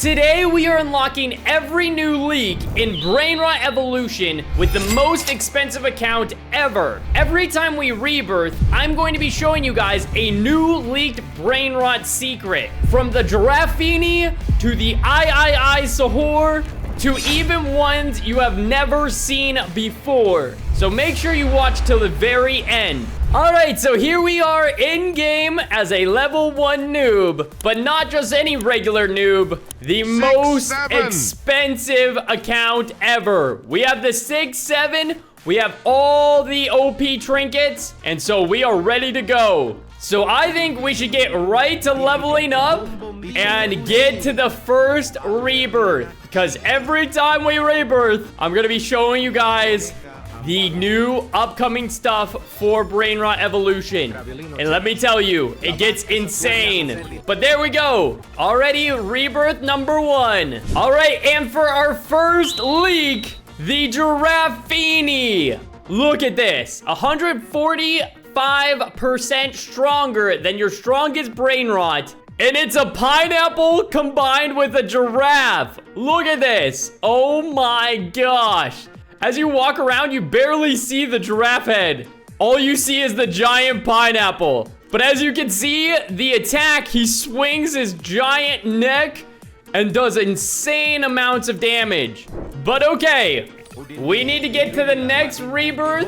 Today we are unlocking every new leak in Brainrot Evolution with the most expensive account ever. Every time we rebirth, I'm going to be showing you guys a new leaked Brainrot secret. From the Giraffe to the I Sahur to even ones you have never seen before. So make sure you watch till the very end. Alright, so here we are in-game as a level 1 noob, but not just any regular noob, the most expensive account ever. We have the 6-7, we have all the OP trinkets, and so we are ready to go. So I think we should get right to leveling up and get to the first rebirth, because every time we rebirth, I'm gonna be showing you guys the new upcoming stuff for Brainrot Evolution. And let me tell you, it gets insane. But there we go. Already rebirth number 1. All right, and for our first leak, the Giraffe. Look at this. 145% stronger than your strongest Brainrot. And it's a pineapple combined with a giraffe. Look at this. Oh my gosh. As you walk around, you barely see the giraffe head. All you see is the giant pineapple. But as you can see, the attack, he swings his giant neck and does insane amounts of damage. But okay, we need to get to the next rebirth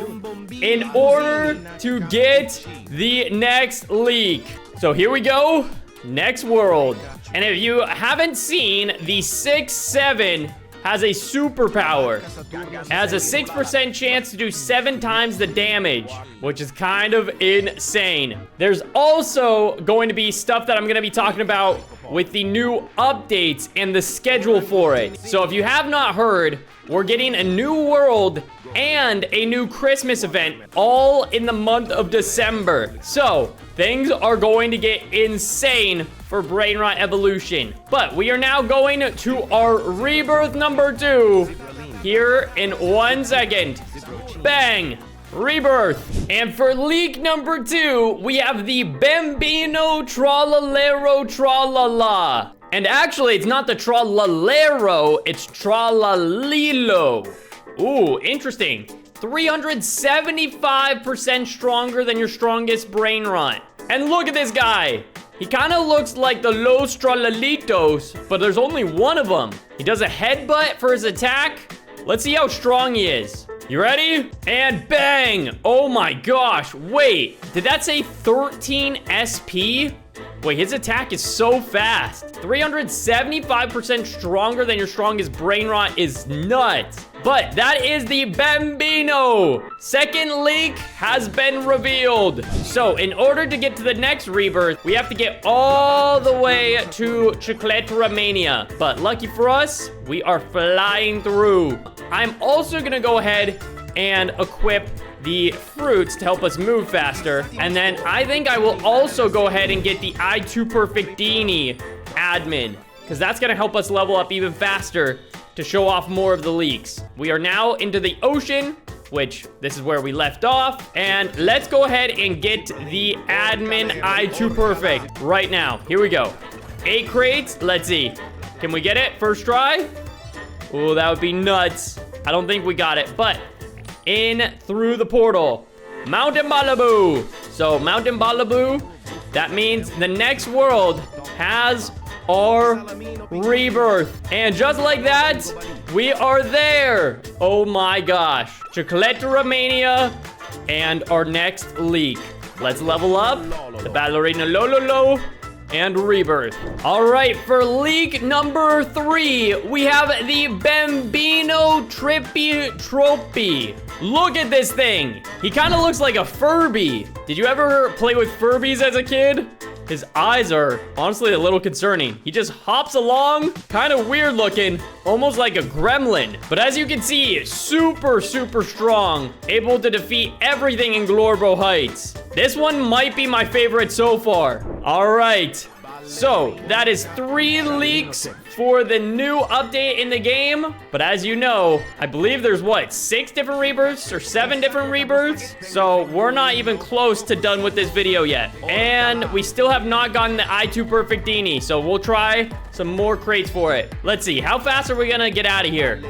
in order to get the next leak. So here we go, next world. And if you haven't seen, the 6-7 has a superpower. It has a 6% chance to do 7 times the damage, which is kind of insane. There's also going to be stuff that I'm going to be talking about with the new updates and the schedule for it. So if you have not heard, we're getting a new world and a new Christmas event all in the month of December. So things are going to get insane for Brainrot Evolution. But we are now going to our rebirth number 2 here in 1 second. Bang! Rebirth. And for leak number 2, we have the Bambino Tralalero Tralala. And actually, it's not the Tralalero, it's Tralalilo. Ooh, interesting. 375% stronger than your strongest Brainrot. And look at this guy. He kind of looks like the Los Tralalitos, but there's only one of them. He does a headbutt for his attack. Let's see how strong he is. You ready? And bang! Oh my gosh, wait. Did that say 13 SP? Wait, his attack is so fast. 375% stronger than your strongest Brainrot is nuts. But that is the Bambino. Second leak has been revealed. So in order to get to the next rebirth, we have to get all the way to Chocolateramania. But lucky for us, we are flying through. I'm also gonna go ahead and equip the fruits to help us move faster. And then I think I will also go ahead and get the I2 Perfectini admin, because that's gonna help us level up even faster to show off more of the leaks. We are now into the ocean, which this is where we left off. And let's go ahead and get the admin I2 Perfect right now. Here we go. 8 crates, let's see. Can we get it first try? Oh, that would be nuts. I don't think we got it, but in through the portal. Mountain Malibu. So Mountain Malibu, that means the next world has our rebirth. And just like that, we are there. Oh my gosh. Chocolateramania and our next leak. Let's level up the Ballerina Lololo and rebirth. All right, for leak number 3, we have the Bambino Trippy Tropy. Look at this thing. He kind of looks like a Furby. Did you ever play with Furbies as a kid? His eyes are honestly a little concerning. He just hops along, kind of weird looking, almost like a gremlin. But as you can see, super strong, able to defeat everything in Glorbo Heights. This one might be my favorite so far. All right, So that is 3 leaks for the new update in the game. But as you know, I believe there's what, 6 different rebirths or 7 different rebirths? So we're not even close to done with this video yet. And we still have not gotten the I2 Perfectini. So we'll try some more crates for it. Let's see, how fast are we gonna get out of here?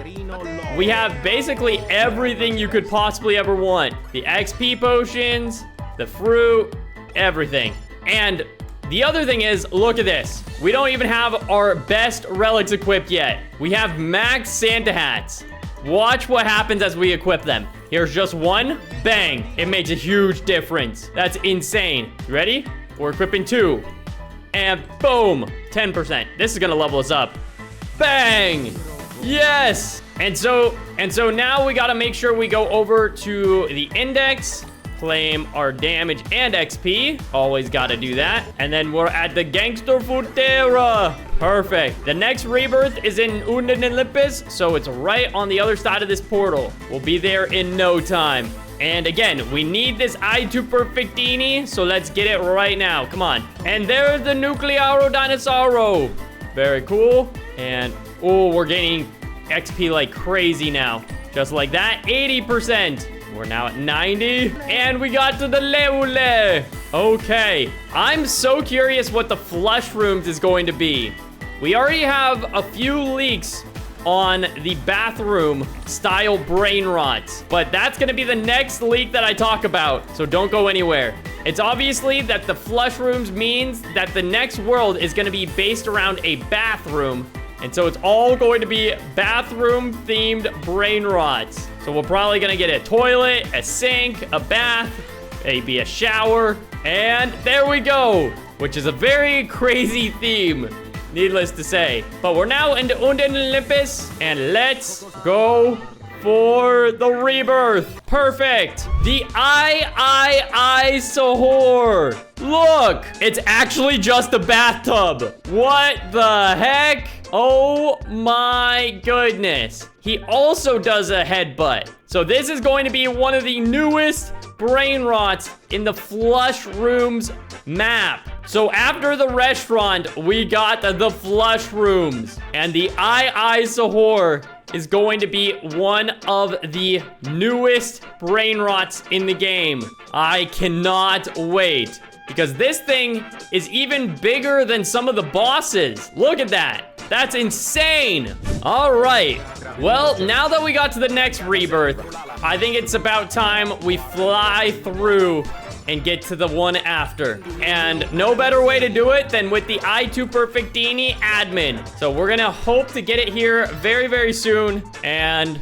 We have basically everything you could possibly ever want. The XP potions, the fruit, everything. And the other thing is, look at this. We don't even have our best relics equipped yet. We have max Santa hats. Watch what happens as we equip them. Here's just one. Bang. It makes a huge difference. That's insane. You ready? We're equipping 2. And boom. 10%. This is gonna level us up. Bang. Yes. And so now we gotta make sure we go over to the index, claim our damage and XP. Always gotta do that. And then we're at the Gangster Futera. Perfect. The next rebirth is in Olympus, so it's right on the other side of this portal. We'll be there in no time. And again, we need this I2 Perfectini, so let's get it right now. Come on. And there's the Nuclearo Dinosauro. Very cool. And, oh, we're gaining XP like crazy now. Just like that, 80%. We're now at 90. And we got to the Leule. Okay. I'm so curious what the flush rooms is going to be. We already have a few leaks on the bathroom style Brainrot, but that's gonna be the next leak that I talk about, so don't go anywhere. It's obviously that the flush rooms means that the next world is gonna be based around a bathroom, and so it's all going to be bathroom themed Brainrots. So we're probably gonna get a toilet, a sink, a bath, maybe a shower, and there we go, which is a very crazy theme, needless to say. But we're now into Olympus, and let's go for the rebirth. Perfect. The I Sahur. Look, it's actually just a bathtub. What the heck? Oh my goodness. He also does a headbutt. So this is going to be one of the newest Brainrots in the flush rooms map. So after the restaurant, we got the flush rooms, and the I Sahur is going to be one of the newest Brainrots in the game. I cannot wait, because this thing is even bigger than some of the bosses. Look at that. That's insane. All right. Well, now that we got to the next rebirth, I think it's about time we fly through and get to the one after. And no better way to do it than with the I2 Perfectini admin. So we're gonna hope to get it here very, very soon. And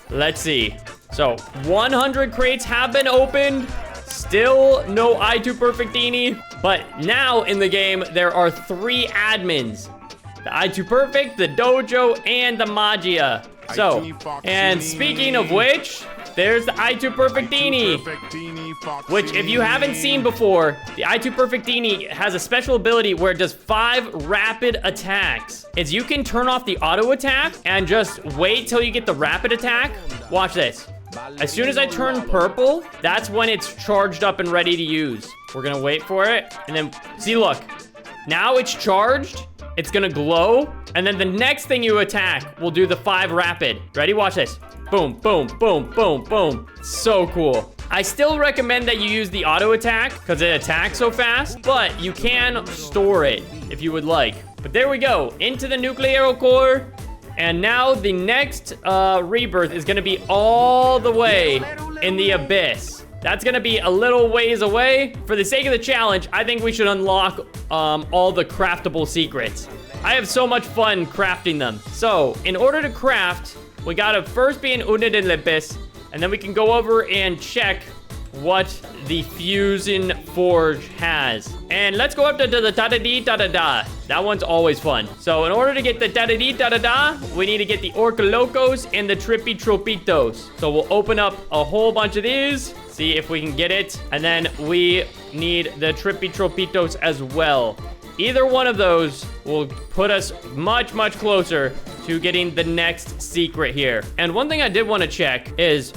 let's see. So 100 crates have been opened. Still no I2 Perfectini. But now in the game, there are 3 admins. The I2 Perfect, the Dojo, and the Magia. So, and speaking of which, there's the I2 Perfectini, which if you haven't seen before, the I2 Perfectini has a special ability where it does 5 rapid attacks. Is you can turn off the auto attack and just wait till you get the rapid attack. Watch this. As soon as I turn purple, that's when it's charged up and ready to use. We're gonna wait for it, and then, see, look. Now it's charged. It's gonna glow, and then the next thing you attack will do the 5 rapid. Ready? Watch this. Boom, boom, boom, boom, boom. So cool. I still recommend that you use the auto attack because it attacks so fast, but you can store it if you would like. But there we go, into the nuclear core. And now the next rebirth is gonna be all the way in the abyss. That's gonna be a little ways away. For the sake of the challenge, I think we should unlock all the craftable secrets. I have so much fun crafting them. So, in order to craft, we gotta first be in Olympus, and then we can go over and check what the Fusion Forge has. And let's go up to the da-da-dee-da-da-da. That one's always fun. So in order to get the da-da-dee-da-da-da, we need to get the Orca Locos and the Trippy Tropitos. So we'll open up a whole bunch of these, see if we can get it. And then we need the Trippy Tropitos as well. Either one of those will put us much, much closer to getting the next secret here. And one thing I did want to check is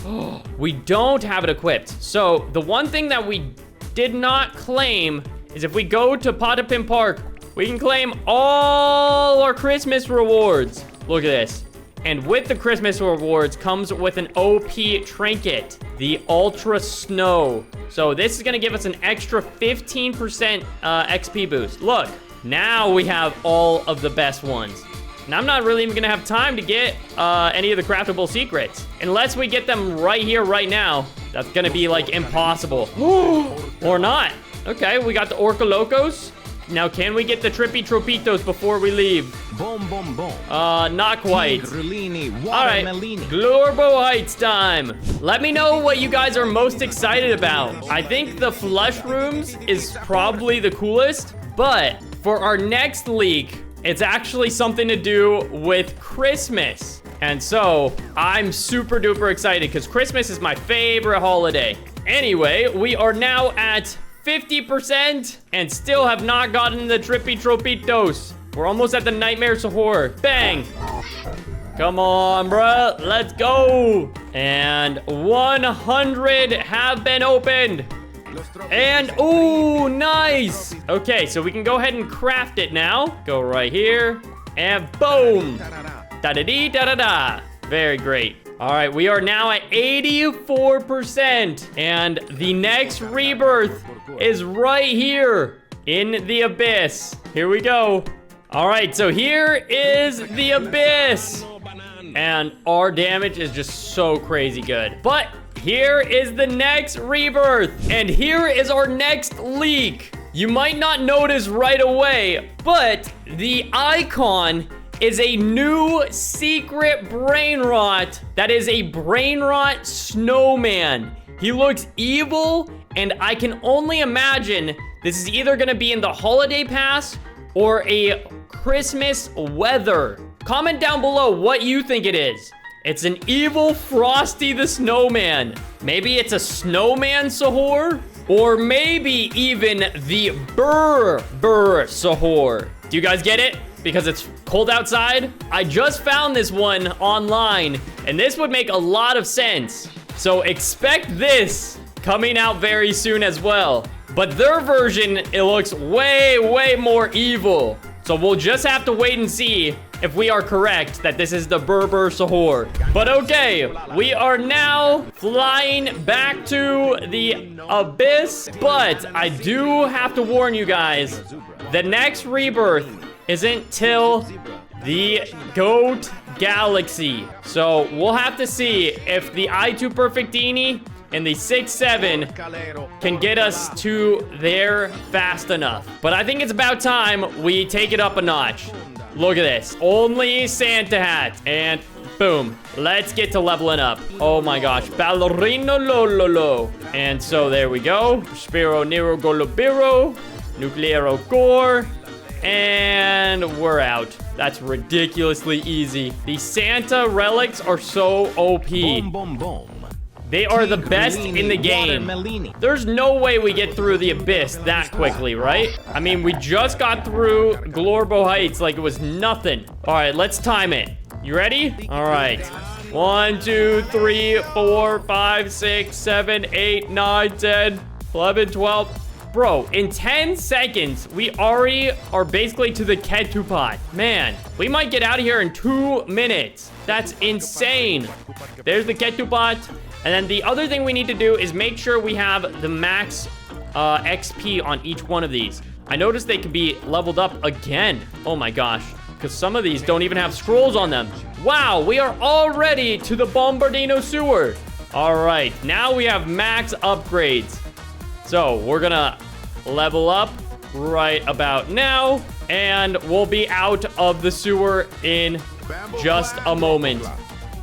we don't have it equipped. So the one thing that we did not claim is if we go to Potapin Park We can claim all our Christmas rewards. Look at this. And with the Christmas rewards comes with an OP trinket, the Ultra Snow. So this is gonna give us an extra 15% XP boost. Look, now we have all of the best ones. And I'm not really even gonna have time to get any of the craftable secrets. Unless we get them right here, right now. That's gonna be like impossible. Or not. Okay, we got the Orca Locos. Now, can we get the Trippy Tropitos before we leave? Boom, boom, boom. Not quite. All right, Watermelini. Glorbo Heights time. Let me know what you guys are most excited about. I think the flush rooms is probably the coolest, but for our next leak, it's actually something to do with Christmas. And so I'm super duper excited because Christmas is my favorite holiday. Anyway, we are now at 50% and still have not gotten the Trippy Tropitos. We're almost at the Nightmare Sahur. Bang. Come on, bruh. Let's go. And 100 have been opened. And, ooh, nice. Okay, so we can go ahead and craft it now. Go right here. And boom. Da-da-dee, da-da-da. Very great. All right, we are now at 84%. And the next rebirth is right here in the abyss. Here we go. All right, so here is the abyss. And our damage is just so crazy good. But here is the next rebirth. And here is our next leak. You might not notice right away, but the icon is a new secret Brainrot that is a Brainrot Snowman. He looks evil, and I can only imagine this is either gonna be in the holiday pass or a Christmas weather. Comment down below what you think it is. It's an evil Frosty the Snowman. Maybe it's a Snowman Sahur, or maybe even the Burr Sahur. Do you guys get it? Because it's cold outside? I just found this one online, and this would make a lot of sense. So expect this coming out very soon as well. But their version, it looks way, way more evil. So we'll just have to wait and see if we are correct that this is the Berber Sahur. But okay, we are now flying back to the abyss. But I do have to warn you guys, the next rebirth isn't till the Goat Galaxy. So we'll have to see if the I2 Perfectini and the 6-7 can get us to there fast enough. But I think it's about time we take it up a notch. Look at this. Only Santa hat. And boom. Let's get to leveling up. Oh my gosh. Ballerino Lololo. And so there we go. Spiro Nero Golobiro. Nuclearo Gore. And we're out. That's ridiculously easy. The Santa relics are so OP. Boom, boom, boom. They are the best in the game. There's no way we get through the abyss that quickly, right? I mean, we just got through Glorbo Heights like it was nothing. All right, let's time it. You ready? All right. 1, 2, 3, 4, 5, 6, 7, 8, 9, 10, 11, 12. Bro, in 10 seconds, we already are basically to the Ketupot. Man, we might get out of here in 2 minutes. That's insane. There's the Ketupot. And then the other thing we need to do is make sure we have the max XP on each one of these. I noticed they can be leveled up again. Oh my gosh. Because some of these don't even have scrolls on them. Wow, we are already to the Bombardino Sewer. All right, now we have max upgrades. So we're gonna level up right about now. And we'll be out of the sewer in just a moment.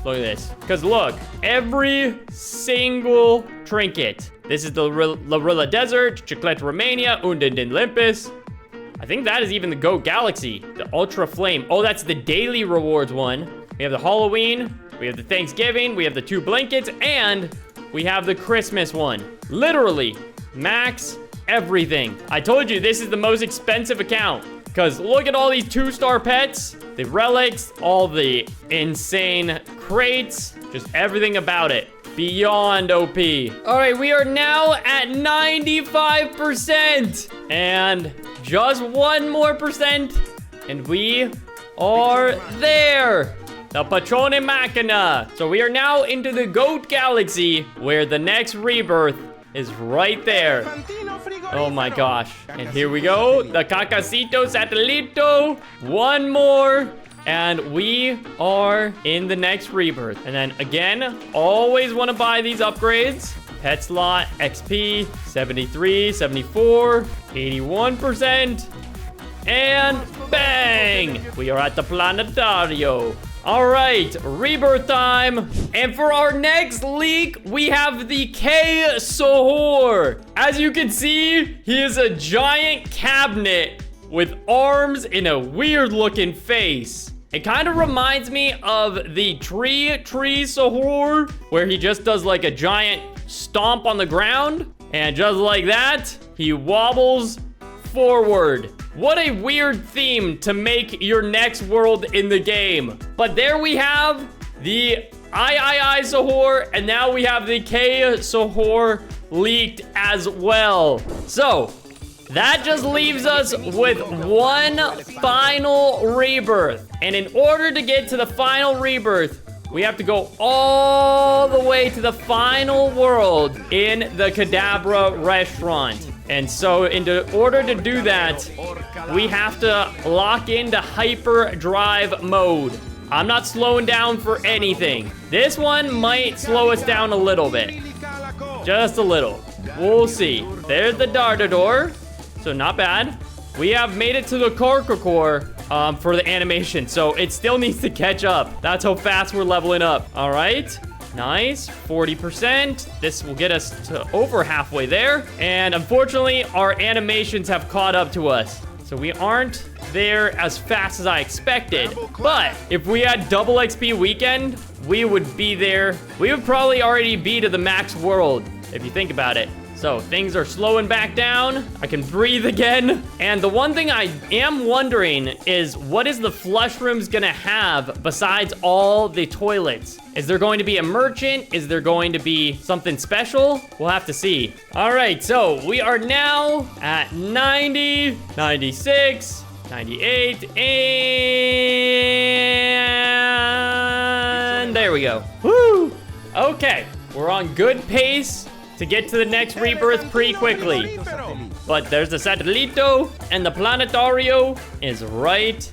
Look at this. Because look, every single trinket. This is the Larilla Desert, Chiclet Romania, Undin Limpus. I think that is even the Goat Galaxy. The Ultra Flame. Oh, that's the daily rewards one. We have the Halloween. We have the Thanksgiving. We have the 2 blankets. And we have the Christmas one. Literally, max everything. I told you this is the most expensive account. Because look at all these 2-star pets, the relics, all the insane crates, just everything about it. Beyond OP. All right, we are now at 95%. And Just 1 more %, and we are there. The Patrone Machina. So we are now into the Goat Galaxy, where the next rebirth is right there. Oh my gosh. And here we go. The Cacacito Satellito. 1 more. And we are in the next rebirth. And then again, always want to buy these upgrades. Pet slot, XP, 73, 74, 81%. And bang! We are at the Planetario. All right, rebirth time. And for our next leak, we have the K Sohor. As you can see, he is a giant cabinet with arms and a weird looking face. It kind of reminds me of the Tree Sohor, where he just does like a giant stomp on the ground. And just like that, he wobbles forward. What a weird theme to make your next world in the game. But there we have the I Sohor, and now we have the K Sohor leaked as well. So that just leaves us with 1 final rebirth. And in order to get to the final rebirth, we have to go all the way to the final world in the Kadabra restaurant. And so in order to do that, we have to lock into hyperdrive mode. I'm not slowing down for anything. This one might slow us down a little bit. Just a little. We'll see. There's the Dartador. So not bad. We have made it to the Korkokor for the animation. So it still needs to catch up. That's how fast we're leveling up. All right. Nice, 40%. This will get us to over halfway there. And unfortunately, our animations have caught up to us. So we aren't there as fast as I expected. But if we had double XP weekend, we would be there. We would probably already be to the max world, if you think about it. So things are slowing back down. I can breathe again. And the one thing I am wondering is, what is the flush rooms gonna have besides all the toilets? Is there going to be a merchant? Is there going to be something special? We'll have to see. All right, so we are now at 90, 96, 98, and there we go. Woo! Okay, we're on good pace to get to the next rebirth pretty quickly. But there's the Satellito, and the Planetario is right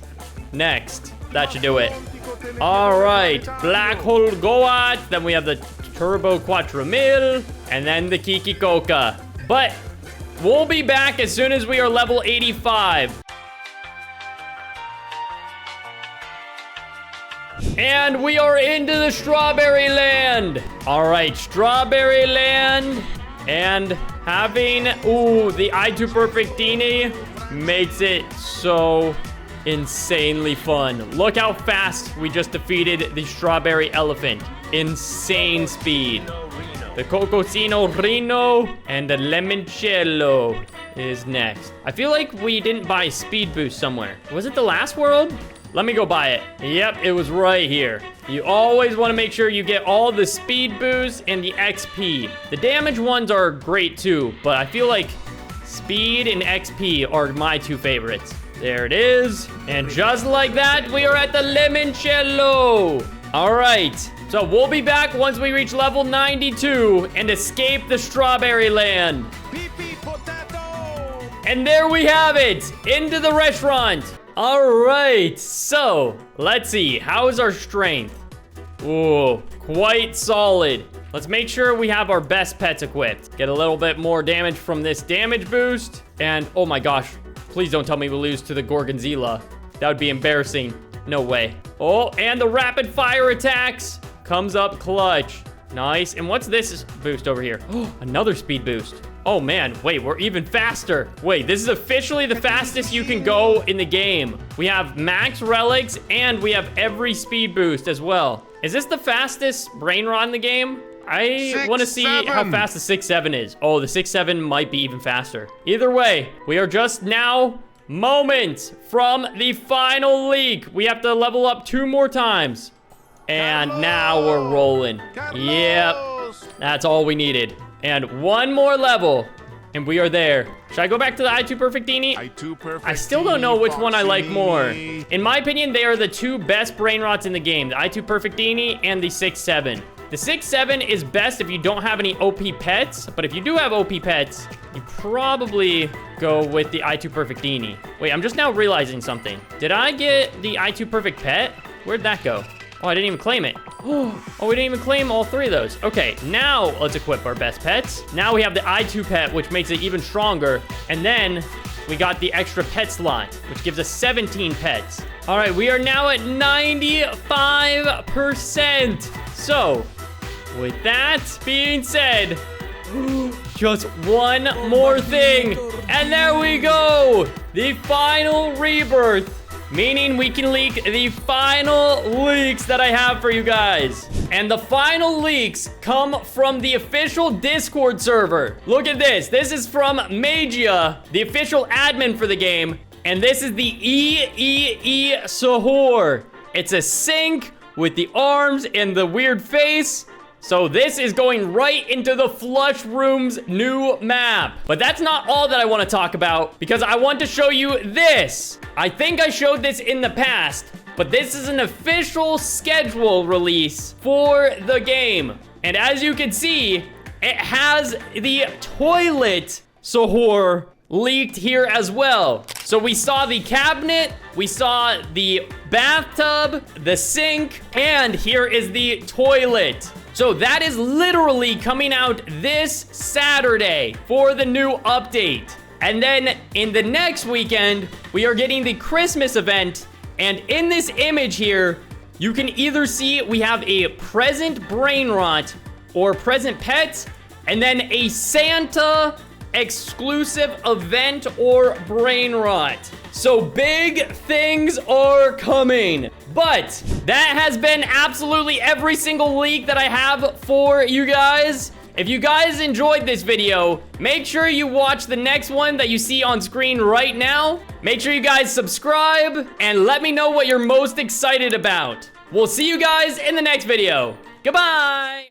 next. That should do it. All right, Black Hole Goat, then we have the Turbo Quattro-Mil, and then the Kiki Coca. But we'll be back as soon as we are level 85. And we are into the Strawberry Land. All right, Strawberry Land. And having, the I2 Perfectini makes it so insanely fun. Look how fast we just defeated the Strawberry Elephant. Insane speed. The Cocosino Reno and the Limoncello is next. I feel like we didn't buy speed boost somewhere. Was it the last world? Let me go buy it. Yep, it was right here. You always want to make sure you get all the speed boosts and the XP. The damage ones are great too, but I feel like speed and XP are my 2 favorites. There it is. And just like that, we are at the Limoncello. All right, so we'll be back once we reach level 92 and escape the Strawberry Land. And there we have it, into the restaurant. All right, so let's see. How is our strength? Ooh, quite solid. Let's make sure we have our best pets equipped. Get a little bit more damage from this damage boost. And oh my gosh, please don't tell me we lose to the Gorgonzola. That would be embarrassing. No way. Oh, and the rapid fire attacks comes up clutch. Nice. And what's this boost over here? Oh, another speed boost. Oh man, wait, we're even faster. Wait, this is officially the fastest you can go in the game. We have max relics and we have every speed boost as well. Is this the fastest Brainrot in the game? I want to see how fast the 6-7 is. Oh, the 6-7 might be even faster. Either way, we are just now moments from the final leak. We have to level up 2 more times. And now we're rolling. Yep, that's all we needed. And 1 more level, And we are there. Should I go back to the I2 Perfectini? I still don't know which one I like more. In my opinion, they are the two best Brainrots in the game. The I2 Perfectini and the 6-7. The 6-7 is best if you don't have any OP pets. But if you do have OP pets, you probably go with the I2 Perfectini. Wait, I'm just now realizing something. Did I get the I2 Perfect Pet? Where'd that go? Oh, I didn't even claim it. Oh, we didn't even claim all three of those. Okay, now let's equip our best pets. Now we have the I2 pet, which makes it even stronger. And then we got the extra pet slot, which gives us 17 pets. All right, we are now at 95%. So, with that being said, just one more thing. And there we go. The final rebirth. Meaning we can leak the final leaks that I have for you guys. And the final leaks come from the official Discord server. Look at this. This is from Magia, the official admin for the game. And this is the EEE Sahur. It's a sync with the arms and the weird face. So this is going right into the Flush Room's new map. But that's not all that I want to talk about, because I want to show you this. I think I showed this in the past, but this is an official schedule release for the game. And as you can see, it has the toilet Sahur leaked here as well. So we saw the cabinet, we saw the bathtub, the sink, and here is the toilet. So that is literally coming out this Saturday for the new update. And then in the next weekend, we are getting the Christmas event. And in this image here, you can either see we have a present Brainrot or present pet, and then a Santa exclusive event or Brainrot. So big things are coming. But that has been absolutely every single leak that I have for you guys. If you guys enjoyed this video, make sure you watch the next one that you see on screen right now. Make sure you guys subscribe and let me know what you're most excited about. We'll see you guys in the next video. Goodbye.